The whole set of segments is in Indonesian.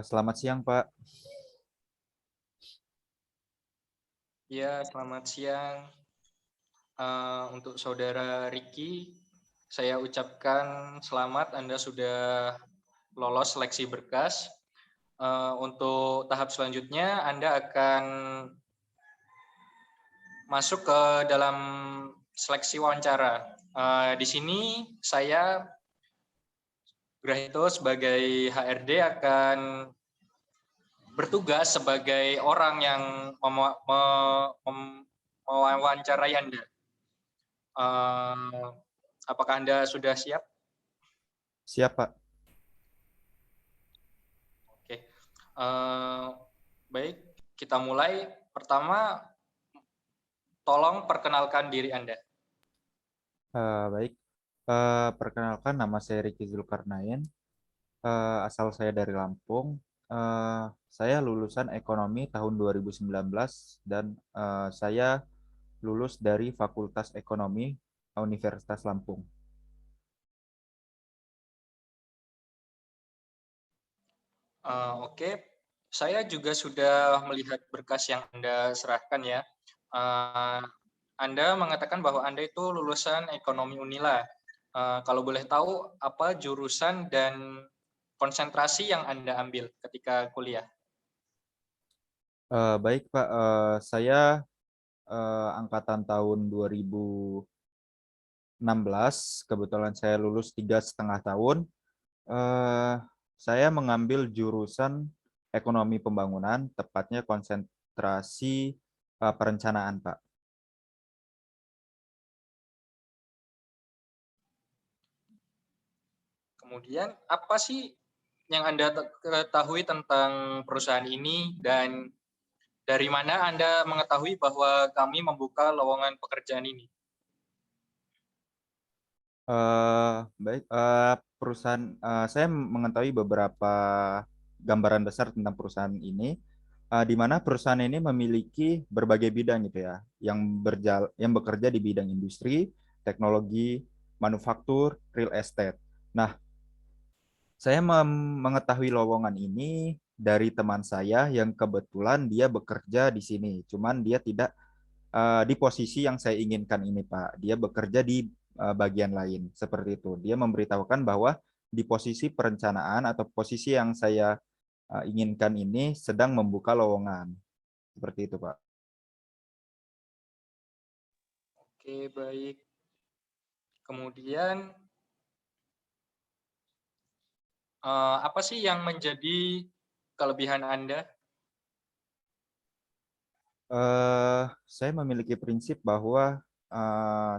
Selamat siang, Pak. Ya, selamat siang. Untuk saudara Ricky, saya ucapkan selamat Anda sudah lolos seleksi berkas. Untuk tahap selanjutnya, Anda akan masuk ke dalam seleksi wawancara. Di sini saya Grahito sebagai HRD akan bertugas sebagai orang yang mewawancarai Anda. Apakah Anda sudah siap? Siap, Pak. Oke, baik, kita mulai. Pertama, tolong perkenalkan diri Anda. Baik. Perkenalkan, nama saya Ricky Zulkarnain. Asal saya dari Lampung. Saya lulusan ekonomi tahun 2019 dan saya lulus dari Fakultas Ekonomi Universitas Lampung. Oke, saya juga sudah melihat berkas yang Anda serahkan ya. Anda mengatakan bahwa Anda itu lulusan ekonomi Unila. Kalau boleh tahu, apa jurusan dan konsentrasi yang Anda ambil ketika kuliah? Baik, Pak. Saya angkatan tahun 2016. Kebetulan saya lulus 3,5 tahun. Eh, saya mengambil jurusan ekonomi pembangunan, tepatnya konsentrasi perencanaan, Pak. Kemudian, apa sih yang Anda ketahui tentang perusahaan ini dan dari mana Anda mengetahui bahwa kami membuka lowongan pekerjaan ini? Baik, perusahaan saya mengetahui beberapa gambaran besar tentang perusahaan ini, di mana perusahaan ini memiliki berbagai bidang gitu ya, yang bekerja di bidang industri, teknologi, manufaktur, real estate. Nah, saya mengetahui lowongan ini dari teman saya yang kebetulan dia bekerja di sini. Cuman dia tidak di posisi yang saya inginkan ini, Pak. Dia bekerja di bagian lain, seperti itu. Dia memberitahukan bahwa di posisi perencanaan atau posisi yang saya inginkan ini sedang membuka lowongan. Seperti itu, Pak. Oke, baik. Kemudian, apa sih yang menjadi kelebihan Anda? Saya memiliki prinsip bahwa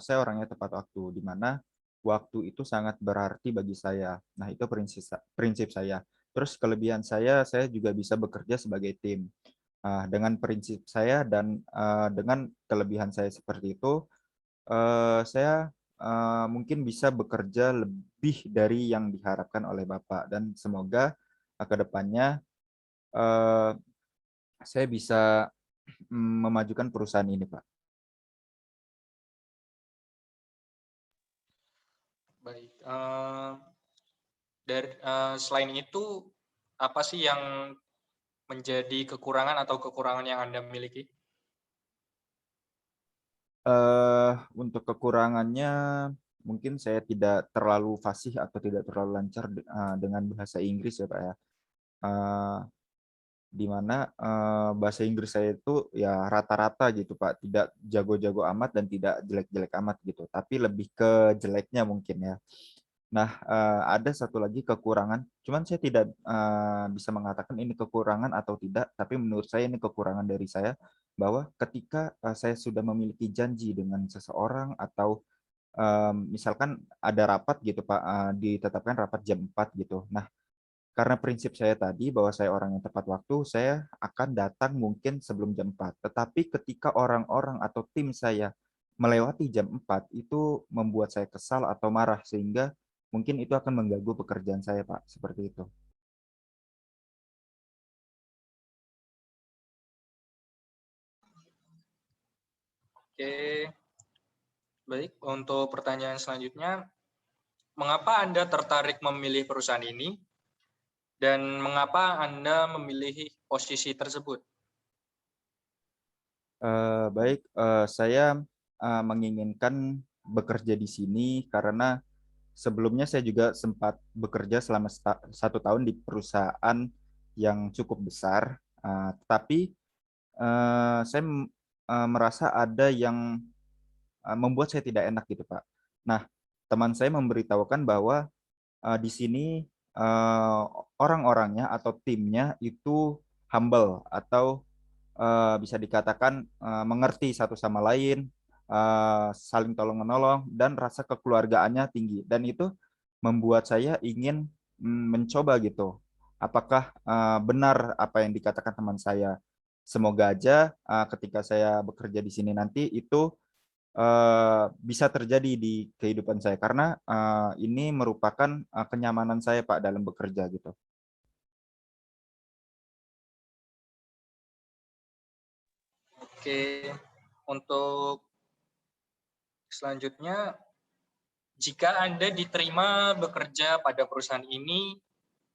saya orangnya tepat waktu, di mana waktu itu sangat berarti bagi saya. Nah, itu prinsip saya. Terus kelebihan saya juga bisa bekerja sebagai tim. Dengan prinsip saya dan dengan kelebihan saya seperti itu, saya mungkin bisa bekerja lebih dari yang diharapkan oleh Bapak. Dan semoga ke depannya eh, saya bisa memajukan perusahaan ini, Pak. Baik. Selain itu, apa sih yang menjadi kekurangan atau kekurangan yang Anda miliki? Untuk kekurangannya, mungkin saya tidak terlalu fasih atau tidak terlalu lancar dengan bahasa Inggris ya, Pak ya. Eh, di mana bahasa Inggris saya itu ya rata-rata gitu, Pak. Tidak jago-jago amat dan tidak jelek-jelek amat gitu. Tapi lebih ke jeleknya mungkin ya. Nah, ada satu lagi kekurangan. Cuman saya tidak bisa mengatakan ini kekurangan atau tidak. Tapi menurut saya ini kekurangan dari saya bahwa ketika saya sudah memiliki janji dengan seseorang atau misalkan ada rapat gitu Pak, ditetapkan rapat jam 4 gitu. Nah, karena prinsip saya tadi bahwa saya orang yang tepat waktu, saya akan datang mungkin sebelum jam 4. Tetapi ketika orang-orang atau tim saya melewati jam 4, itu membuat saya kesal atau marah sehingga mungkin itu akan mengganggu pekerjaan saya, Pak. Seperti itu. Oke, baik. Untuk pertanyaan selanjutnya, mengapa Anda tertarik memilih perusahaan ini? dan mengapa Anda memilih posisi tersebut? Baik, saya, menginginkan bekerja di sini karena sebelumnya saya juga sempat bekerja selama 1 tahun di perusahaan yang cukup besar, tetapi, saya merasa ada yang, membuat saya tidak enak gitu, Pak. Nah, teman saya memberitahukan bahwa, di sini, eee, orang-orangnya atau timnya itu humble atau bisa dikatakan, mengerti satu sama lain, saling tolong-menolong, dan rasa kekeluargaannya tinggi. Dan itu membuat saya ingin, mencoba gitu. Apakah, benar apa yang dikatakan teman saya. Semoga aja, ketika saya bekerja di sini nanti itu, bisa terjadi di kehidupan saya karena, ini merupakan, kenyamanan saya, Pak, dalam bekerja gitu. Oke, untuk selanjutnya, jika Anda diterima bekerja pada perusahaan ini,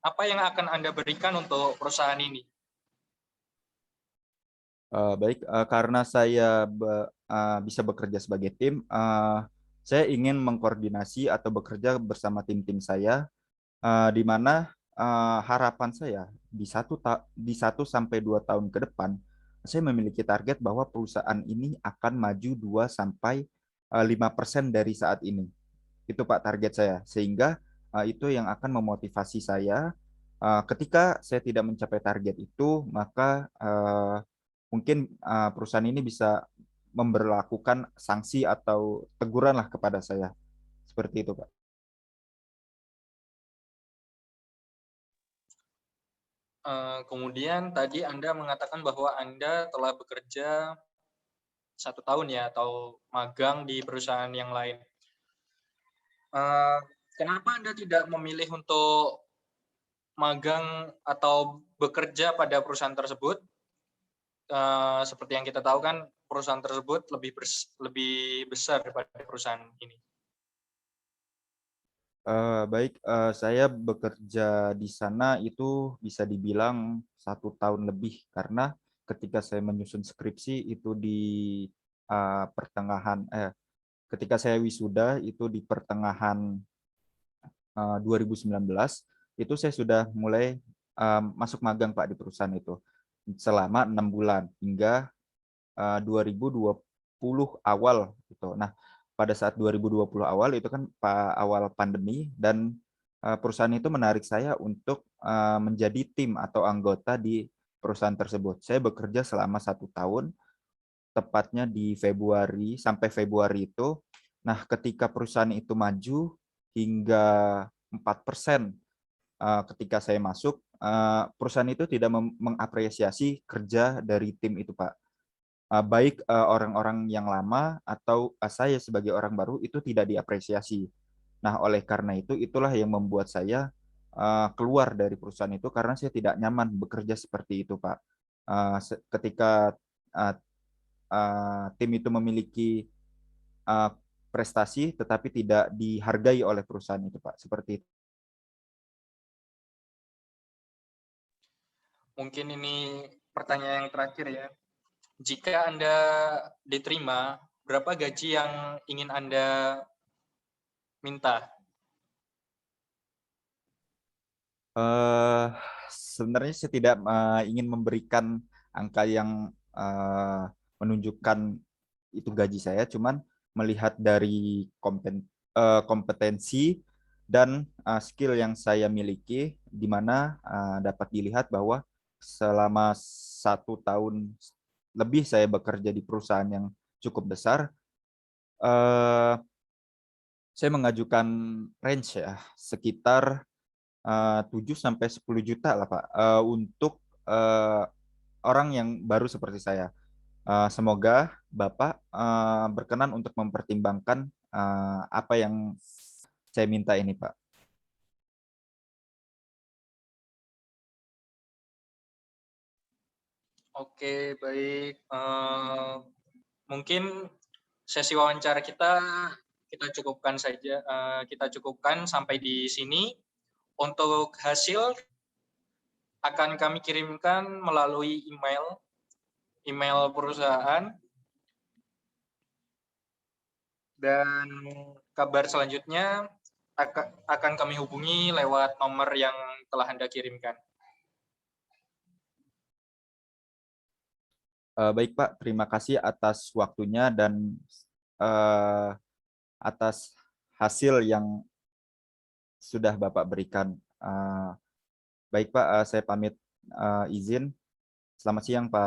apa yang akan Anda berikan untuk perusahaan ini? Baik, karena saya bisa bekerja sebagai tim, saya ingin mengkoordinasi atau bekerja bersama tim-tim saya, di mana, harapan saya di 1 sampai 2 tahun ke depan, saya memiliki target bahwa perusahaan ini akan maju 2 sampai 5% dari saat ini. Itu Pak target saya, sehingga, itu yang akan memotivasi saya, ketika saya tidak mencapai target itu, maka, mungkin, perusahaan ini bisa memberlakukan sanksi atau teguranlah kepada saya, seperti itu, Pak. Kemudian tadi Anda mengatakan bahwa Anda telah bekerja 1 tahun ya, atau magang di perusahaan yang lain. Kenapa Anda tidak memilih untuk magang atau bekerja pada perusahaan tersebut? Seperti yang kita tahu kan perusahaan tersebut lebih besar daripada perusahaan ini. Baik, saya bekerja di sana itu bisa dibilang 1 tahun lebih, karena ketika saya menyusun skripsi itu di, ketika saya wisuda itu di pertengahan, 2019, itu saya sudah mulai, masuk magang, Pak, di perusahaan itu, selama 6 bulan hingga 2020 awal gitu. Nah, pada saat 2020 awal itu kan awal pandemi, dan, perusahaan itu menarik saya untuk, menjadi tim atau anggota di perusahaan tersebut. Saya bekerja selama 1 tahun, tepatnya di Februari sampai Februari itu. Nah, ketika perusahaan itu maju hingga 4%, ketika saya masuk, perusahaan itu tidak mengapresiasi kerja dari tim itu, Pak. Baik, orang-orang yang lama atau, saya sebagai orang baru itu tidak diapresiasi. Nah, oleh karena itu, itulah yang membuat saya, keluar dari perusahaan itu karena saya tidak nyaman bekerja seperti itu, Pak. Ketika, eee tim itu memiliki, eee, prestasi tetapi tidak dihargai oleh perusahaan itu, Pak, seperti itu. Mungkin ini pertanyaan yang terakhir ya. Jika Anda diterima, berapa gaji yang ingin Anda minta? Eee, Sebenarnya saya tidak, ingin memberikan angka yang, menunjukkan itu gaji saya, cuman melihat dari kompetensi dan, skill yang saya miliki, di mana, dapat dilihat bahwa selama 1 tahun lebih saya bekerja di perusahaan yang cukup besar, eee, saya mengajukan range ya, sekitar 7 sampai 10 juta lah, Pak, untuk, orang yang baru seperti saya. Semoga Bapak, berkenan untuk mempertimbangkan, apa yang saya minta ini, Pak. Oke, baik. Mungkin sesi wawancara kita cukupkan saja, kita cukupkan sampai di sini. Untuk hasil akan kami kirimkan melalui email perusahaan, dan kabar selanjutnya akan kami hubungi lewat nomor yang telah Anda kirimkan. Baik Pak, terima kasih atas waktunya dan atas hasil yang sudah Bapak berikan. Baik Pak, saya pamit izin. Selamat siang Pak.